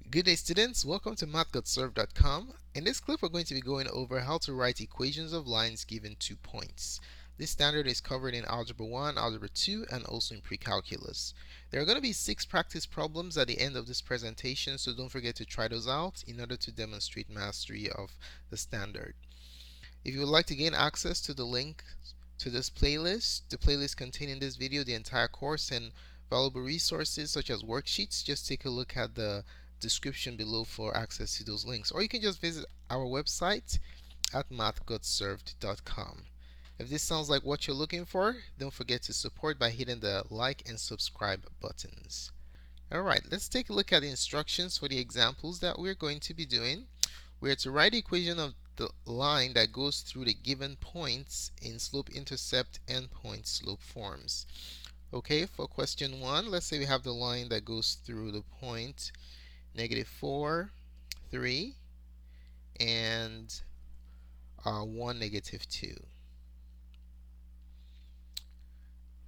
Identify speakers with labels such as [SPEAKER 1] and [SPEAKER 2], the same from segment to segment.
[SPEAKER 1] Good day, students. Welcome to mathgotserved.com. In this clip, we're going to be going over how to write equations of lines given 2 points. This standard is covered in Algebra 1, Algebra 2, and also in Pre-Calculus. There are going to be 6 practice problems at the end of this presentation, so don't forget to try those out in order to demonstrate mastery of the standard. If you would like to gain access to the link to this playlist, the playlist containing this video, the entire course, and valuable resources such as worksheets, just take a look at the description below for access to those links. Or you can just visit our website at mathgotserved.com. If this sounds like what you're looking for, don't forget to support by hitting the like and subscribe buttons. Alright, let's take a look at the instructions for the examples that we're going to be doing. We're to write the equation of the line that goes through the given points in slope, intercept, and point slope forms. Okay, for question 1, let's say we have the line that goes through the point -4, 3, and 1, -2.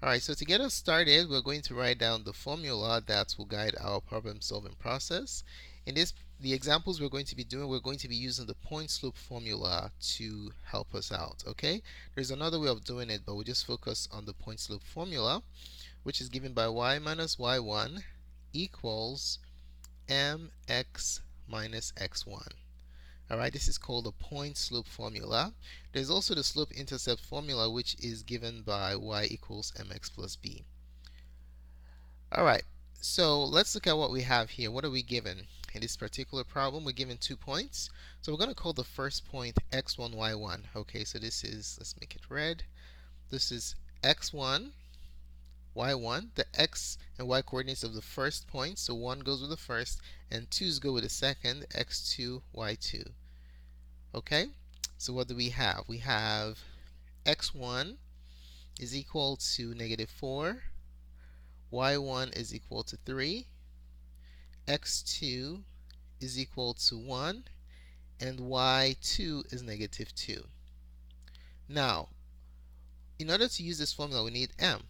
[SPEAKER 1] Alright, so to get us started, we're going to write down the formula that will guide our problem solving process. In the examples we're going to be doing, we're going to be using the point slope formula to help us out. Okay, there's another way of doing it, but we'll just focus on the point slope formula, which is given by y minus y1 equals mx minus x1. Alright, this is called the point slope formula. There's also the slope intercept formula, which is given by y equals mx plus b. Alright, so let's look at what we have here. What are we given? In this particular problem, we're given 2 points. So we're going to call the first point x1, y1. Okay, so this is, let's make it red. This is x1, y1, the x and y coordinates of the first point. So 1 goes with the first, and 2's go with the second, x2, y2. Okay, so what do we have? We have x1 is equal to -4, y1 is equal to 3, x2 is equal to 1, and y2 is -2. Now, in order to use this formula, we need m.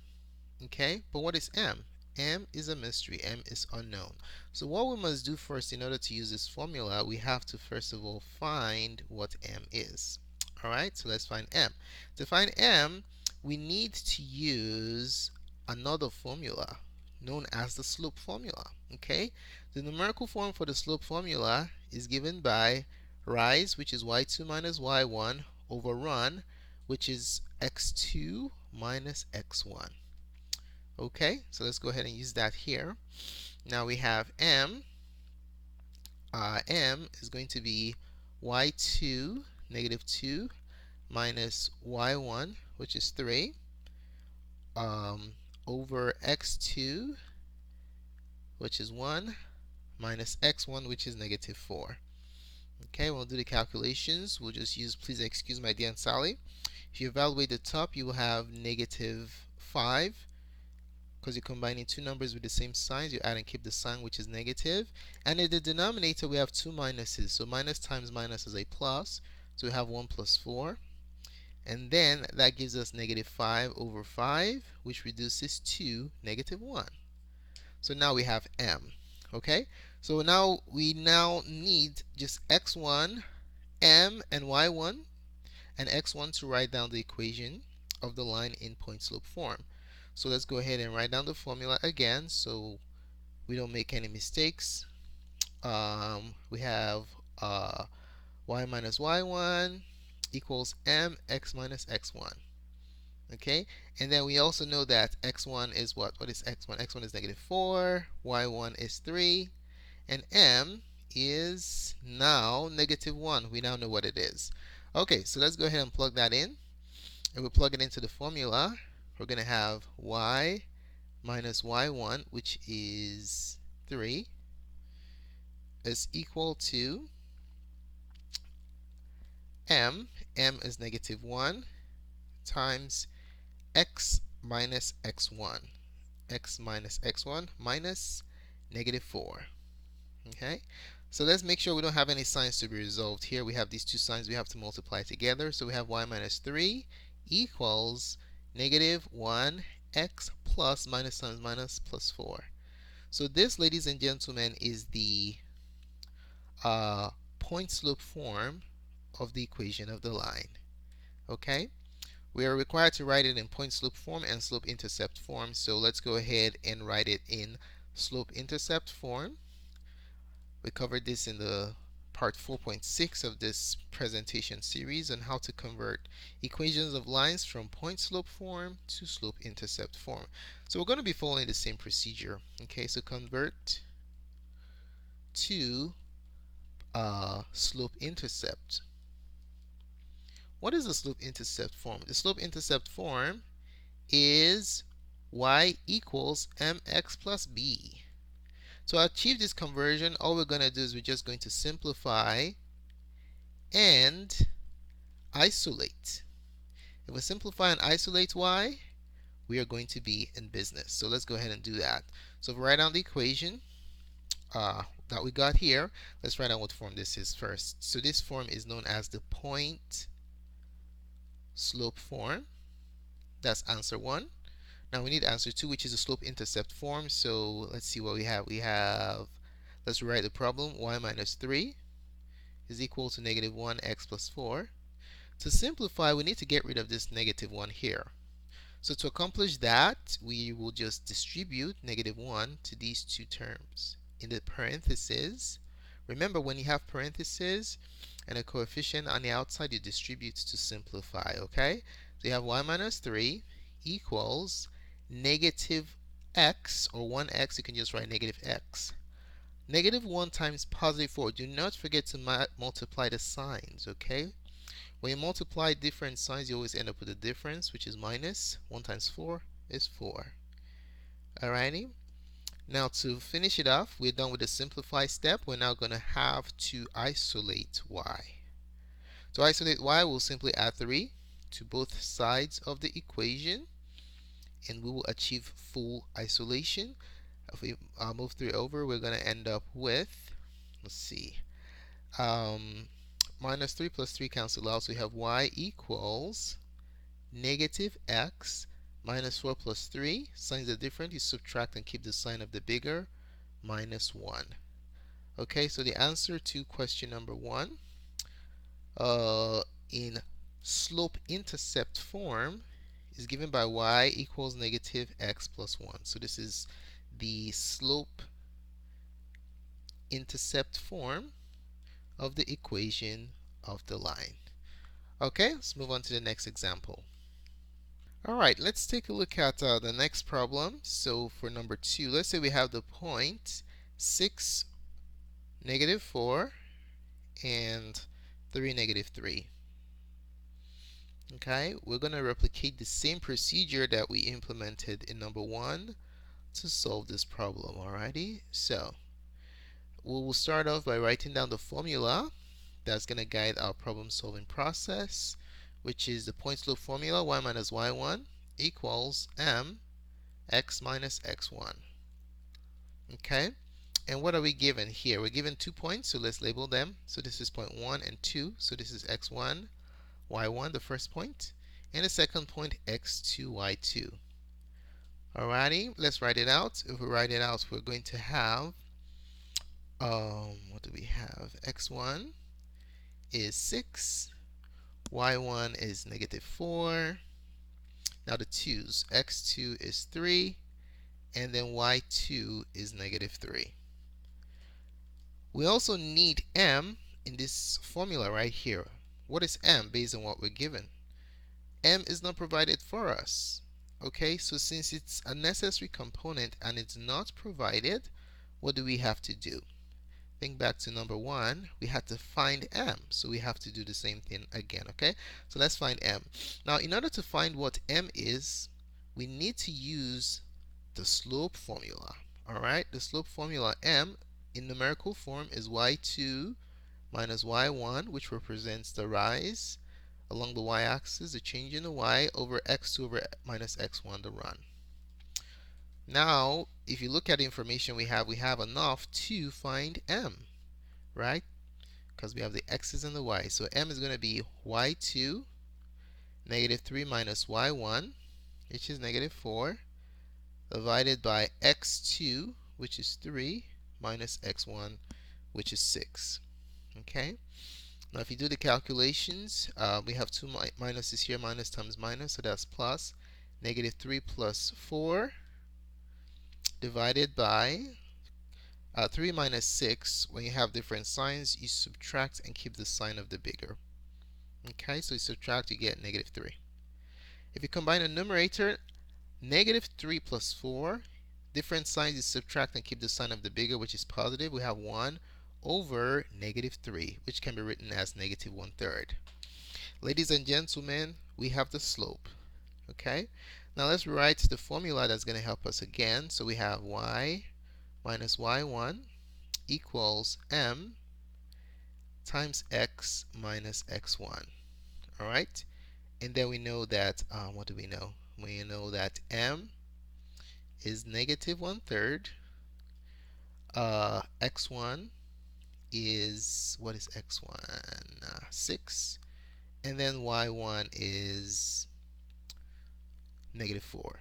[SPEAKER 1] Okay, but what is m? M is a mystery. M is unknown. So what we must do first in order to use this formula, we have to first of all find what m is. Alright, so let's find m. To find m, we need to use another formula known as the slope formula. Okay, the numerical form for the slope formula is given by rise, which is y2 minus y1, over run, which is x2 minus x1. Okay, so let's go ahead and use that here. Now we have m. M is going to be y2, -2, minus y1, which is 3, over x2, which is 1, minus x1, which is -4. Okay, we'll do the calculations. We'll just use, please excuse my dear Aunt Sally. If you evaluate the top, you will have -5. Because you're combining two numbers with the same signs, you add and keep the sign, which is negative. And in the denominator, we have two minuses. So minus times minus is a plus. So we have 1 plus 4. And then that gives us -5 over 5, which reduces to -1. So now we have m. Okay? So now we need just x1, m, and y1, and x1 to write down the equation of the line in point slope form. So let's go ahead and write down the formula again so we don't make any mistakes. We have y minus y1 equals mx minus x1. Okay, and then we also know that x1 is what? What is x1? x1 is -4, y1 is 3, and m is now -1. We now know what it is. Okay, so let's go ahead and plug that in. And we plug it into the formula. We're going to have y minus y1, which is 3, is equal to m. M is -1 times x minus x1. X minus x1 minus -4. Okay, so let's make sure we don't have any signs to be resolved here. We have these two signs we have to multiply together. So we have y minus 3 equals -1 x plus minus times minus plus 4. So this, ladies and gentlemen, is the point slope form of the equation of the line. Okay, we are required to write it in point slope form and slope intercept form, so let's go ahead and write it in slope intercept form. We covered this in the part 4.6 of this presentation series on how to convert equations of lines from point slope form to slope intercept form. So we're going to be following the same procedure. Okay, so convert to slope intercept. What is the slope intercept form? The slope intercept form is y equals mx plus b. So to achieve this conversion, all we're going to do is we're just going to simplify and isolate. If we simplify and isolate y, we are going to be in business. So let's go ahead and do that. So if we write down the equation that we got here, let's write down what form this is first. So this form is known as the point slope form. That's answer 1. Now we need answer 2, which is the slope intercept form. So let's see what we have. Let's rewrite the problem. Y minus 3 is equal to negative 1x plus 4. To simplify, we need to get rid of this negative 1 here. So to accomplish that, we will just distribute negative 1 to these two terms. In the parentheses, remember when you have parentheses and a coefficient on the outside, you distribute to simplify, okay? So you have y minus 3 equals negative x, or 1x, you can just write negative x. Negative 1 times positive 4. Do not forget to multiply the signs, okay? When you multiply different signs, you always end up with a difference, which is minus. 1 times 4 is 4. Alrighty? Now to finish it off, we're done with the simplify step. We're now going to have to isolate y. To isolate y, we'll simply add 3 to both sides of the equation, and we will achieve full isolation. If we move 3 over, we're going to end up with, let's see, minus 3 plus 3 cancel out, so we have y equals negative x minus 4 plus 3. Signs are different. You subtract and keep the sign of the bigger, minus 1. Okay, so the answer to question number 1 in slope intercept form is given by y equals negative x plus 1. So this is the slope intercept form of the equation of the line. Okay, let's move on to the next example. Alright, let's take a look at the next problem. So for number 2, let's say we have the point 6, negative 4, and 3, negative 3. Okay, we're going to replicate the same procedure that we implemented in number 1 to solve this problem. Alrighty, so we will start off by writing down the formula that's going to guide our problem solving process, which is the point slope formula. Y minus y1 equals m x minus x1. Okay, and what are we given here? We're given 2 points, so let's label them. So this is point 1 and 2, so this is x1 y1, the first point, and the second point x2 y2. Alrighty, let's write it out. If we write it out, we're going to have what do we have? X1 is 6, y1 is negative 4. Now the 2's, x2 is 3, and then y2 is negative 3. We also need m in this formula right here. What is m based on what we're given? M is not provided for us. Okay, so since it's a necessary component and it's not provided, what do we have to do? Think back to number 1, we had to find m, so we have to do the same thing again. Okay, so let's find m. Now in order to find what m is, we need to use the slope formula. Alright, the slope formula m in numerical form is y2 minus y1, which represents the rise along the y-axis, the change in the y, over x2 over minus x1, the run. Now, if you look at the information we have enough to find m, right? Because we have the x's and the y. So m is going to be y2, negative 3 minus y1, which is negative 4, divided by x2, which is 3, minus x1, which is 6. Okay. Now, if you do the calculations, we have two minuses here, minus times minus, so that's plus. Negative 3 plus 4 divided by 3 minus 6. When you have different signs, you subtract and keep the sign of the bigger. Okay, so you subtract, you get negative 3. If you combine a numerator, negative 3 plus 4, different signs, you subtract and keep the sign of the bigger, which is positive. We have 1 over negative 3, which can be written as negative 1/3. Ladies and gentlemen, we have the slope. Okay, now let's write the formula that's going to help us again. So we have y minus y1 equals m times x minus x1. All right, and then we know that, what do we know? We know that m is negative 1/3. X1 is, what is x1? 6. And then y1 is negative 4.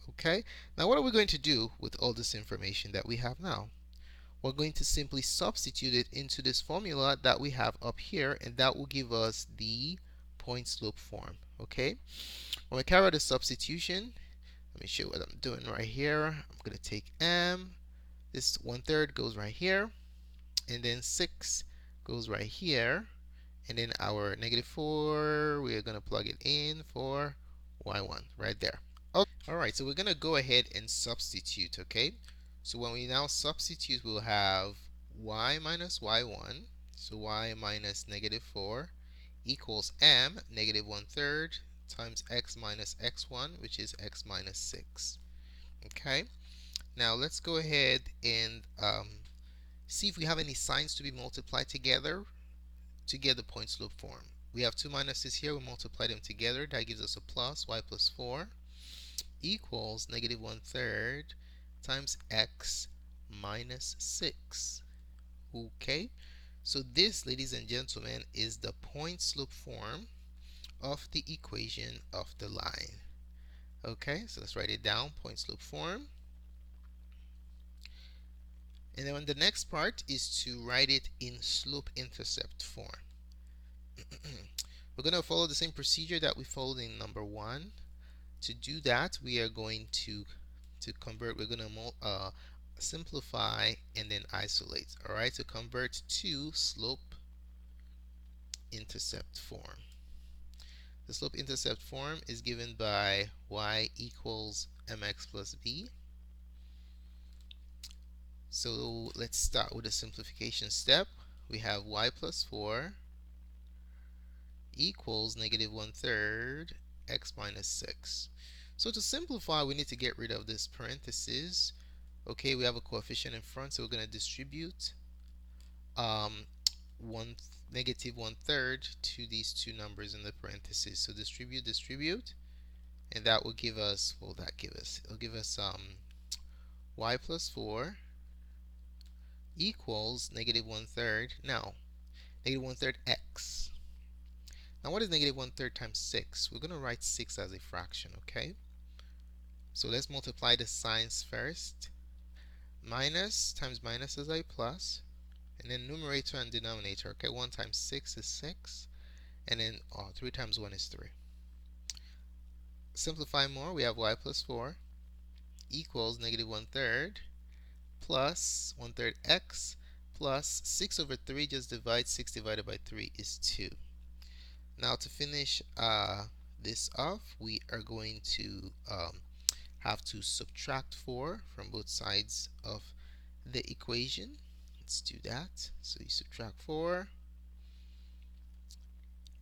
[SPEAKER 1] Okay, now what are we going to do with all this information that we have now? We're going to simply substitute it into this formula that we have up here, and that will give us the point slope form. Okay, when we carry out the substitution, let me show you what I'm doing right here. I'm going to take m, this 1/3 goes right here, and then 6 goes right here, and then our negative 4, we're going to plug it in for y1 right there. Alright, so we're going to go ahead and substitute, okay? So when we now substitute, we'll have y minus y1, so y minus negative 4 equals m, negative 1/3, times x minus x1, which is x minus 6. Okay, now let's go ahead and see if we have any signs to be multiplied together to get the point slope form. We have two minuses here, we multiply them together, that gives us a plus, y plus 4 equals negative 1/3 times x minus 6. Okay, so this, ladies and gentlemen, is the point slope form of the equation of the line. Okay, so let's write it down, point slope form. And then the next part is to write it in slope intercept form. We're going to follow the same procedure that we followed in number 1. To do that, we are going to convert, we're going to simplify and then isolate. All right, to convert to slope intercept form. The slope intercept form is given by y equals mx plus b. So let's start with the simplification step. We have y plus 4 equals negative 1/3 x minus 6. So to simplify, we need to get rid of this parenthesis. Okay, we have a coefficient in front, so we're going to distribute negative 1/3 to these two numbers in the parentheses. So distribute, and that will give us, what will that give us? It'll give us y plus 4 equals negative 1/3. Now, negative 1/3 x. Now, what is negative 1/3 times 6? We're going to write 6 as a fraction, okay? So let's multiply the signs first. Minus times minus is a plus, and then numerator and denominator. Okay, 1 times 6 is 6, and then 3 times 1 is 3. Simplify more, we have y plus 4 equals negative 1/3 plus 1/3 x plus 6 over 3, just divide 6 divided by 3 is 2. Now to finish this off, we are going to have to subtract 4 from both sides of the equation. Let's do that. So you subtract 4,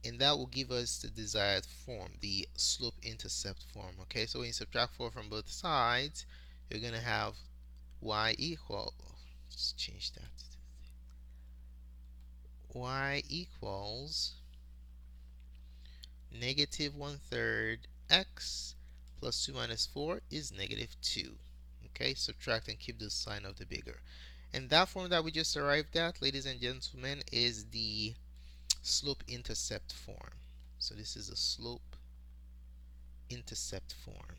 [SPEAKER 1] and that will give us the desired form, the slope intercept form. Okay, so when you subtract 4 from both sides, you're going to have y equal, just change that, y equals negative 1/3 x plus 2 minus 4 is negative 2. Okay, subtract and keep the sign of the bigger. And that form that we just arrived at, ladies and gentlemen, is the slope intercept form. So this is a slope intercept form.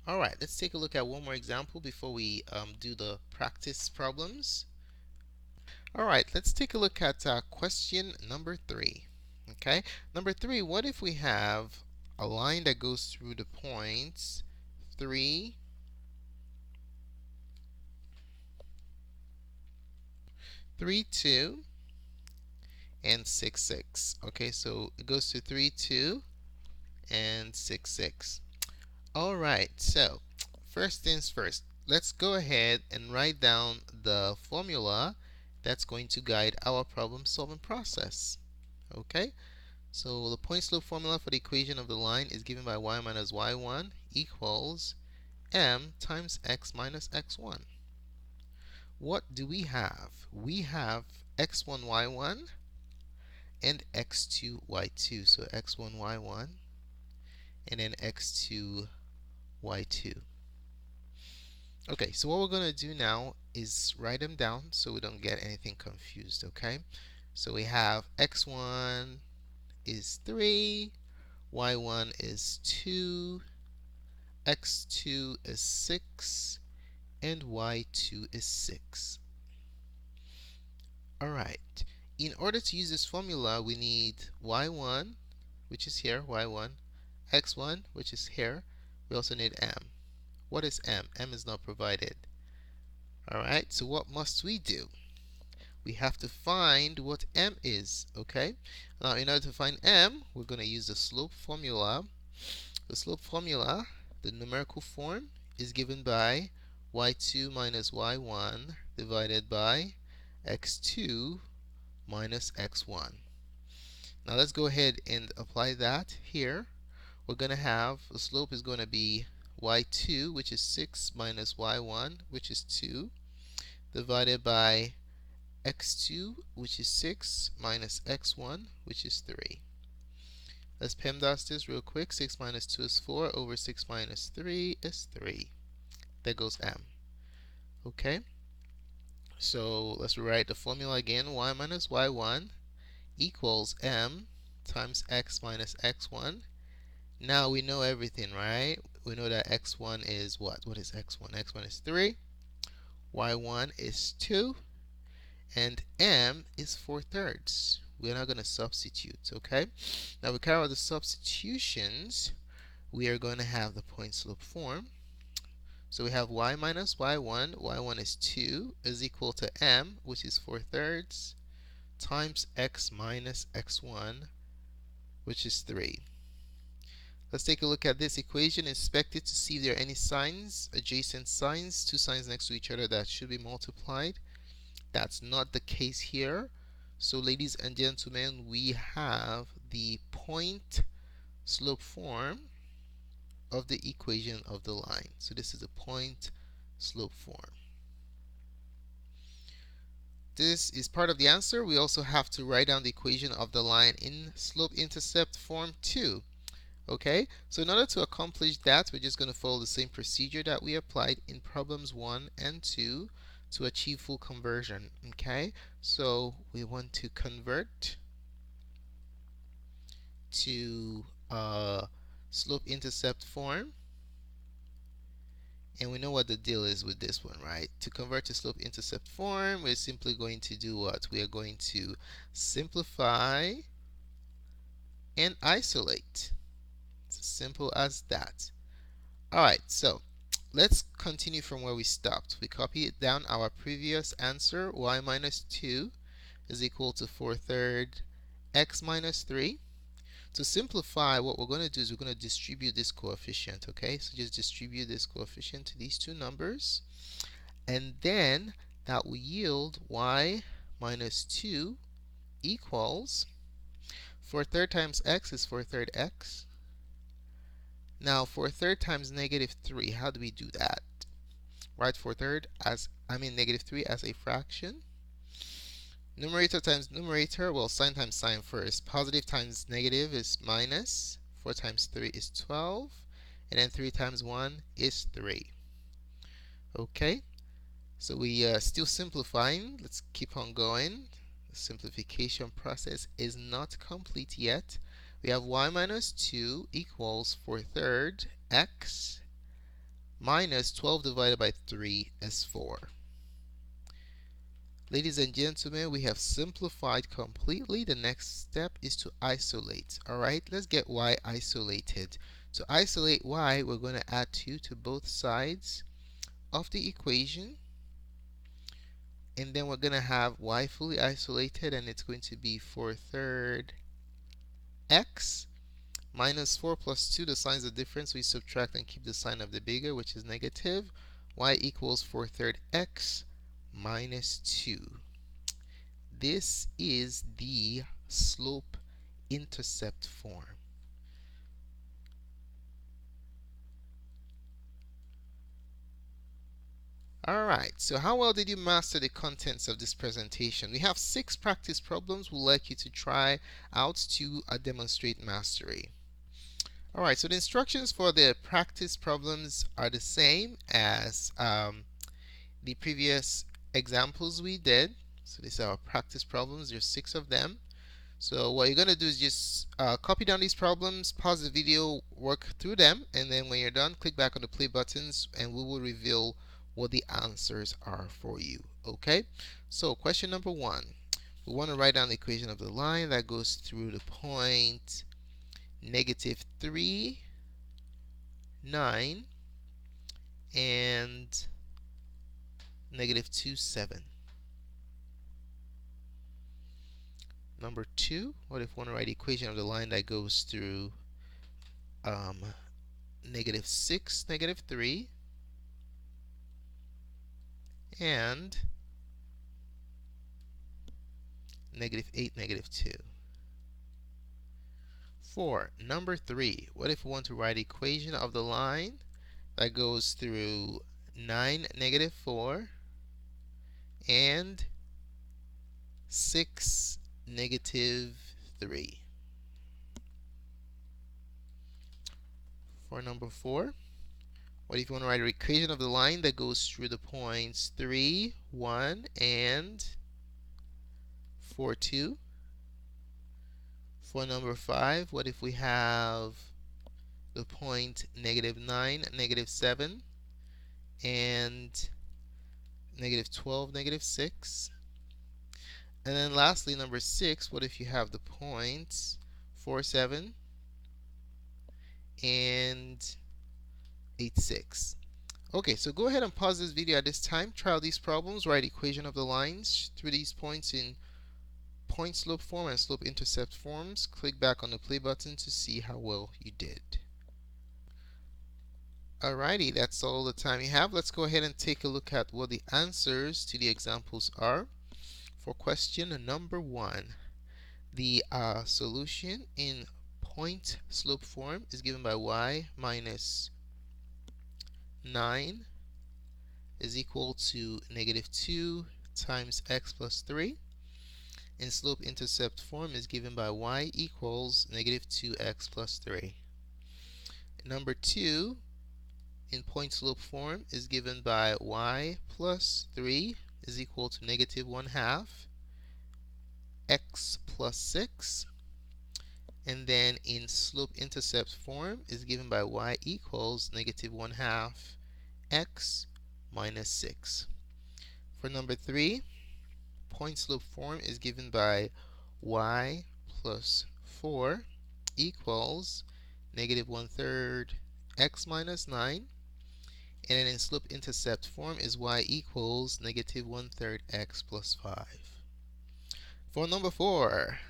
[SPEAKER 1] All right, let's take a look at one more example before we do the practice problems. All right, let's take a look at question number 3. Okay, number 3, what if we have a line that goes through the points 3, 3, 2, and 6, 6. Okay, so it goes to 3, 2, and 6, 6. All right, so first things first, let's go ahead and write down the formula that's going to guide our problem solving process. Okay, so the point slope formula for the equation of the line is given by y minus y1 equals m times x minus x1. What do we have? We have x1 y1 and x2 y2. So x1 y1 and then x2 y2. Okay, so what we're going to do now is write them down so we don't get anything confused, okay? So we have x1 is 3, y1 is 2, x2 is 6, and y2 is 6. Alright, in order to use this formula, we need y1, which is here, y1, x1, which is here. We also need m. What is m? M is not provided. Alright, so what must we do? We have to find what m is, okay? Now, in order to find m, we're going to use the slope formula. The slope formula, the numerical form, is given by y2 minus y1 divided by x2 minus x1. Now, let's go ahead and apply that here. We're going to have, the slope is going to be y2, which is 6, minus y1, which is 2, divided by x2, which is 6, minus x1, which is 3. Let's PEMDAS this real quick. 6 minus 2 is 4, over 6 minus 3 is 3. There goes m. Okay? So let's rewrite the formula again. Y minus y1 equals m times x minus x1. Now we know everything, right? We know that x1 is what? What is x1? x1 is 3, y1 is 2, and m is 4/3. We're not going to substitute, okay? Now we carry out the substitutions. We are going to have the point slope form. So we have y minus y1, y1 is 2, is equal to m, which is 4/3, times x minus x1, which is 3. Let's take a look at this equation. Inspect it to see if there are any signs, adjacent signs, two signs next to each other that should be multiplied. That's not the case here. So ladies and gentlemen, we have the point slope form of the equation of the line. So this is a point slope form. This is part of the answer. We also have to write down the equation of the line in slope intercept form too. Okay, so in order to accomplish that, we're just going to follow the same procedure that we applied in problems 1 and 2 to achieve full conversion. Okay, so we want to convert to slope intercept form, and we know what the deal is with this one, right? To convert to slope intercept form, we're simply going to do what? We are going to simplify and isolate. It's as simple as that. Alright, so let's continue from where we stopped. We copy it down our previous answer. Y minus 2 is equal to 4/3 x minus 3. To simplify, what we're going to do is we're going to distribute this coefficient, okay? So just distribute this coefficient to these two numbers. And then that will yield y minus 2 equals 4/3 times x is 4/3 x. Now 4/3 times negative 3, how do we do that? Write 4/3 as, negative 3 as a fraction. Numerator times numerator, well, sign times sign first. Positive times negative is minus. 4 times 3 is 12. And then 3 times 1 is 3. Okay, so we still simplifying. Let's keep on going. The simplification process is not complete yet. We have y minus 2 equals 4/3 x minus 12 divided by 3 is 4. Ladies and gentlemen, we have simplified completely. The next step is to isolate. Alright, let's get y isolated. To isolate y, we're going to add 2 to both sides of the equation. And then we're going to have y fully isolated, and it's going to be 4/3 x minus 4 plus 2. The signs of difference, we subtract and keep the sign of the bigger, which is negative. Y equals 4/3 x minus 2. This is the slope intercept form. Alright, so how well did you master the contents of this presentation? We have 6 practice problems we'd like you to try out to demonstrate mastery. Alright, so the instructions for the practice problems are the same as the previous examples we did. So these are our practice problems. There's 6 of them. So what you're going to do is just copy down these problems, pause the video, work through them, and then when you're done, click back on the play buttons and we will reveal what the answers are for you. Okay? So question number 1. We want to write down the equation of the line that goes through the point -3, 9, and -2, 7. Number 2, what if we want to write the equation of the line that goes through -6, -3, and -8, -2. 4. Number 3, what if we want to write the equation of the line that goes through 9, -4, and 6, -3. For number 4, what if you want to write an equation of the line that goes through the points 3, 1, and 4, 2? For number 5, what if we have the point -9, -7, and -12, -6? And then lastly, number 6, what if you have the points 4, 7, and 8, 6? Okay, so go ahead and pause this video at this time. Try out these problems. Write equation of the lines through these points in point slope form and slope intercept forms. Click back on the play button to see how well you did. Alrighty, that's all the time you have. Let's go ahead and take a look at what the answers to the examples are. For question number 1, the solution in point slope form is given by y minus 9 is equal to -2 times x plus 3. In slope intercept form is given by y equals -2x plus 3. Number 2, in point slope form, is given by y plus 3 is equal to -1/2 x plus 6. And then in slope intercept form is given by y equals -1/2 x minus 6. For number 3, point slope form is given by y plus 4 equals -1/3 x minus 9. And then in slope intercept form is y equals -1/3 x plus 5. For number 4,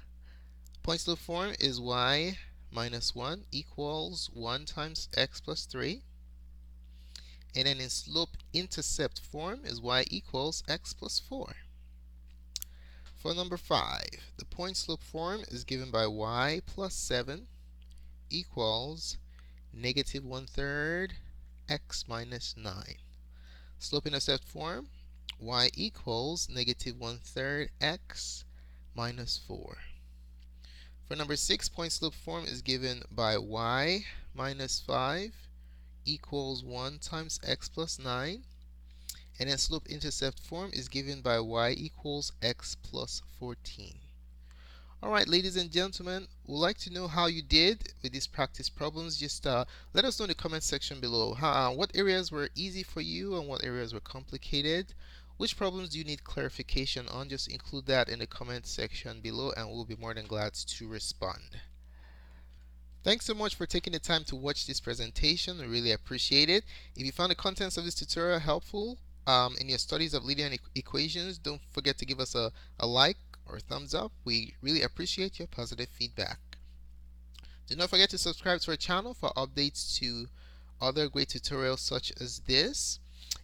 [SPEAKER 1] point slope form is y minus 1 equals 1 times x plus 3. And then in slope intercept form is y equals x plus 4. For number 5, the point slope form is given by y plus 7 equals -1/3 x minus 9. Slope intercept form, y equals -1/3 x minus 4. For number 6, point slope form is given by y minus 5 equals 1 times x plus 9. And then slope intercept form is given by y equals x plus 14. Alright, ladies and gentlemen, we'd like to know how you did with these practice problems. Just let us know in the comment section below what areas were easy for you and what areas were complicated. Which problems do you need clarification on? Just include that in the comment section below and we'll be more than glad to respond. Thanks so much for taking the time to watch this presentation. I really appreciate it. If you found the contents of this tutorial helpful in your studies of linear equations, don't forget to give us a like or thumbs up. We really appreciate your positive feedback. Do not forget to subscribe to our channel for updates to other great tutorials such as this.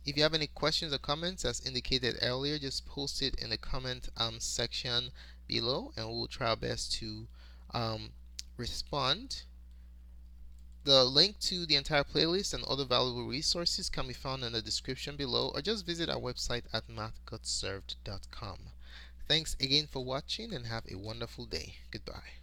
[SPEAKER 1] If you have any questions or comments, as indicated earlier, just post it in the comment section below and we'll try our best to respond. The link to the entire playlist and other valuable resources can be found in the description below, or just visit our website at mathgotserved.com. Thanks again for watching and have a wonderful day. Goodbye.